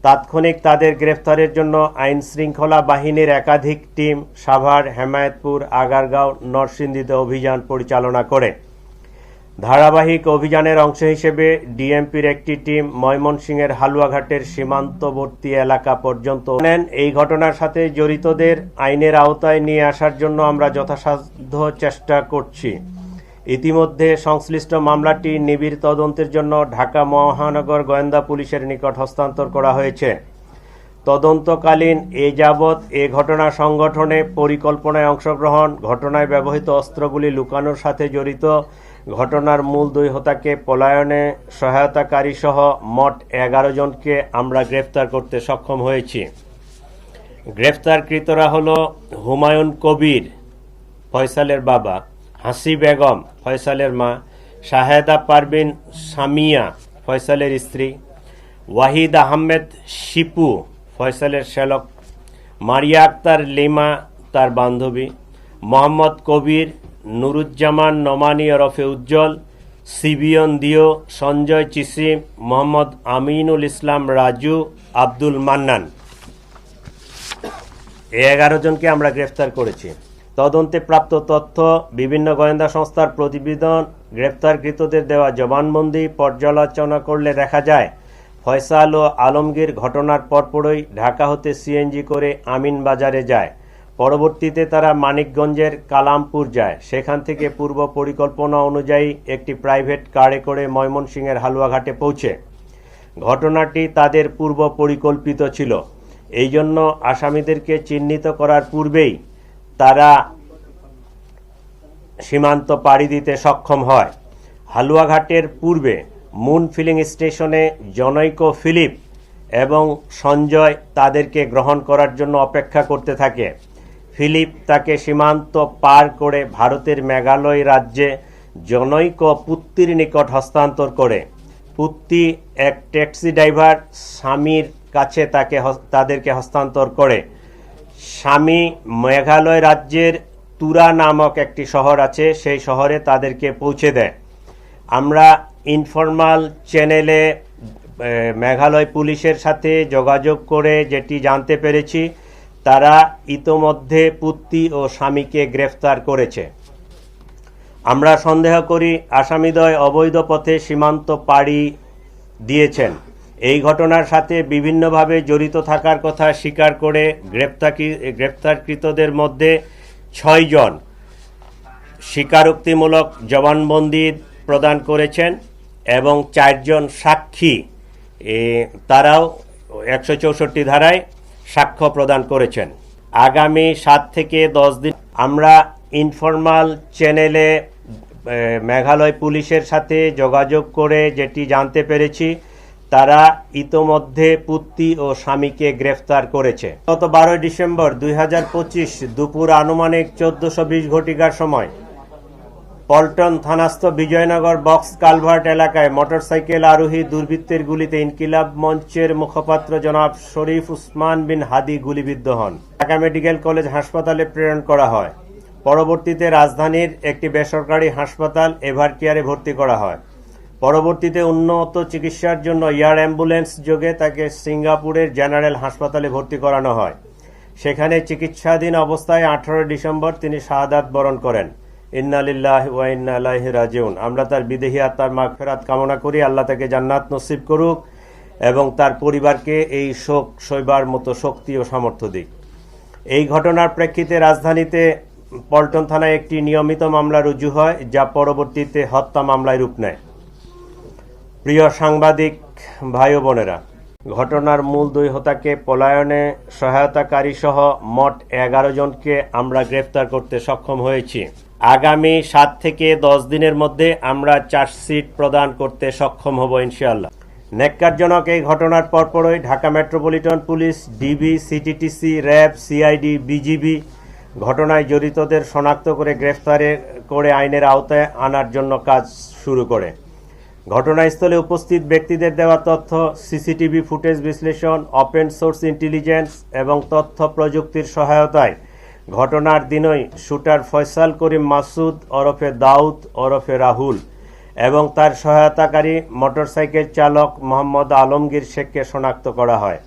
তাৎক্ষণিক তাদের গ্রেফতারের জন্য আইন শৃঙ্খলা বাহিনীর একাধিক টিম সাভার, হেমায়েতপুর, আগারগাঁও, নরসিংদীতে অভিযান পরিচালনা করে। ধারাবাহিক অভিযানের অংশ হিসেবে ডিএমপির একটি টিম ময়মনসিংহের হালুয়াঘাটের সীমান্তবর্তী এলাকা পর্যন্ত নেন। এই ঘটনার সাথে জড়িতদের আইনের আওতায় নিয়ে আসার জন্য আমরা যথাসাধ্য চেষ্টা করছি। ইতিমধ্যে সংশ্লিষ্ট মামলাটি নিবিড় তদন্তের জন্য ঢাকা মহানগর গোয়েন্দা পুলিশের নিকট হস্তান্তর করা হয়েছে। তদন্তকালীন এ যাবৎ এ ঘটনা সংগঠনে পরিকল্পনায় অংশগ্রহণ, ঘটনায় ব্যবহৃত অস্ত্রগুলি লুকানোর সাথে জড়িত, ঘটনার মূল 2 হোতাকে পলায়নে সহায়তাকারী সহ মোট 11 জনকে আমরা গ্রেফতার করতে সক্ষম হয়েছি। গ্রেফতারকৃতরা হল হুমায়ুন কবির, ফয়সালের বাবা; হাসি বেগম, ফয়সালের মা; শাহেদা পারভিন সামিয়া, ফয়সালের স্ত্রী; ওয়াহিদ আহমেদ শিপু, ফয়সালের শ্যালক; মারিয়া আক্তার লিমা, তার বান্ধবী; মোহাম্মদ কবির, নুরুজ্জামান নোমানী ওরফে উজ্জ্বল, সিবিয়ন দিও, সঞ্জয় চিসিম, মোহাম্মদ আমিনুল ইসলাম রাজু, আব্দুল মান্নান। এই 11 জনকে আমরা গ্রেফতার করেছি। তদন্তে প্রাপ্ত তথ্য, বিভিন্ন গোয়েন্দা সংস্থার প্রতিবেদন, গ্রেফতারকৃতদের দেওয়া জবানবন্দি পর্যালোচনা করলে দেখা যায় ফয়সাল ও আলমগীর ঘটনার পরপরই ঢাকা হতে সিএনজি করে আমিন বাজারে যায়। পরবর্তীতে তারা মানিকগঞ্জের কালামপুর যায়। সেখান থেকে পূর্ব পরিকল্পনা অনুযায়ী একটি প্রাইভেট কারে করে ময়মনসিংহের হালুয়াঘাটে পৌঁছে। ঘটনাটি তাদের পূর্ব পরিকল্পিত ছিল। এই জন্য আসামিদেরকে চিহ্নিত করার পূর্বেই তারা সীমান্ত পাড়ি দিতে সক্ষম হয়। হালুয়াঘাটের পূর্বে মুন ফিলিং স্টেশনে জনৈক ফিলিপ এবং সঞ্জয় তাদেরকে গ্রহণ করার জন্য অপেক্ষা করতে থাকে। ফিলিপ তাকে সীমান্ত পার করে ভারতের মেঘালয় রাজ্যে জনৈক পুত্তির নিকট হস্তান্তর করে। পুত্তি এক ট্যাক্সি ড্রাইভার স্বামীর কাছে তাদেরকে হস্তান্তর করে। স্বামী মেঘালয় রাজ্যের তুরা নামক একটি শহর আছে, সেই শহরে তাদেরকে পৌঁছে দেয়। আমরা ইনফরমাল চ্যানেলে মেঘালয় পুলিশের সাথে যোগাযোগ করে যেটি জানতে পেরেছি, তারা ইতোমধ্যে পুত্তি ও স্বামীকে গ্রেফতার করেছে। আমরা সন্দেহ করি আসামিদ্বয় অবৈধ পথে সীমান্ত পাড়ি দিয়েছেন। এই ঘটনার সাথে বিভিন্নভাবে জড়িত থাকার কথা স্বীকার করে গ্রেফতারকৃতদের মধ্যে 6 জন স্বীকারোক্তিমূলক জবানবন্দি প্রদান করেছেন এবং 4 জন সাক্ষী তারাও 164 ধারায় সাক্ষ্য প্রদান করেছেন। আগামী 7 থেকে 10 দিন আমরা ইনফরমাল চ্যানেলে মেঘালয় পুলিশের সাথে যোগাযোগ করে যেটি জানতে পেরেছি, তারা ইতোমধ্যে পুত্তি ও স্বামীকে গ্রেফতার করেছে। গত 12 ডিসেম্বর 2025 দুপুর আনুমানিক 14:20 ঘটিকার সময় পল্টন থানাস্থ বিজয়নগর বক্স কালভার্ট এলাকায় মোটরসাইকেল আরোহী দুর্বৃত্তের গুলিতে ইনকিলাব মঞ্চের মুখপাত্র জনাব শরীফ উসমান বিন হাদি গুলিবিদ্ধ হন। ঢাকা মেডিকেল কলেজ হাসপাতালে প্রেরণ করা হয়। পরবর্তীতে রাজধানীর একটি বেসরকারি হাসপাতাল এভারকেয়ারে ভর্তি করা হয়। পরবর্তীতে উন্নত চিকিৎসার জন্য এয়ার অ্যাম্বুলেন্স যোগে তাকে সিঙ্গাপুরের জেনারেল হাসপাতালে ভর্তি করানো হয়। সেখানে চিকিৎসাধীন অবস্থায় 18 ডিসেম্বর তিনি শাহাদাত বরণ করেন। ইন্না লিল্লাহি ওয়া ইন্না ইলাইহি রাজিউন। আমরা তার বিদেহী আত্মার মাগফিরাত কামনা করি। আল্লাহ তাকে জান্নাত নসিব করুক এবং তার পরিবারকে এই শোক সইবার মতো শক্তি ও সামর্থ্য দিক। এই ঘটনার প্রেক্ষিতে রাজধানীতে পল্টন থানায় একটি নিয়মিত মামলা রুজু হয়, যা পরবর্তীতে হত্যা মামলায় রূপ নেয়। প্রিয় সাংবাদিক ভাই ও বোনেরা, ঘটনার মূল 2 হোতাকে পলায়নে সহায়তাকারী সহ মোট 11 জনকে আমরা গ্রেফতার করতে সক্ষম হয়েছি। আগামী 7 থেকে 10 দিনের মধ্যে আমরা চার্জশিট প্রদান করতে সক্ষম হব ইনশাআল্লাহ। ন্যাক্কারজনক এই ঘটনার পরপরই Dhaka metropolitan police, DB, CTTC, RAB, CID, BGB ঘটনায় জড়িতদের শনাক্ত করে গ্রেফতার করে আইনের আওতায় আনার জন্য কাজ শুরু করে। ঘটনাস্থলে উপস্থিত ব্যক্তিদের দেওয়া তথ্য, সিসিটিভি ফুটেজ বিশ্লেষণ, ওপেন সোর্স ইন্টেলিজেন্স এবং তথ্য প্রযুক্তির সহায়তায় ঘটনার দিনই শুটার ফয়সাল করিম মাসুদ ওরফে দাউদ ওরফে রাহুল এবং তার সহায়তাকারী মোটরসাইকেল চালক মোহাম্মদ আলমগীর শেখকে শনাক্ত করা হয়।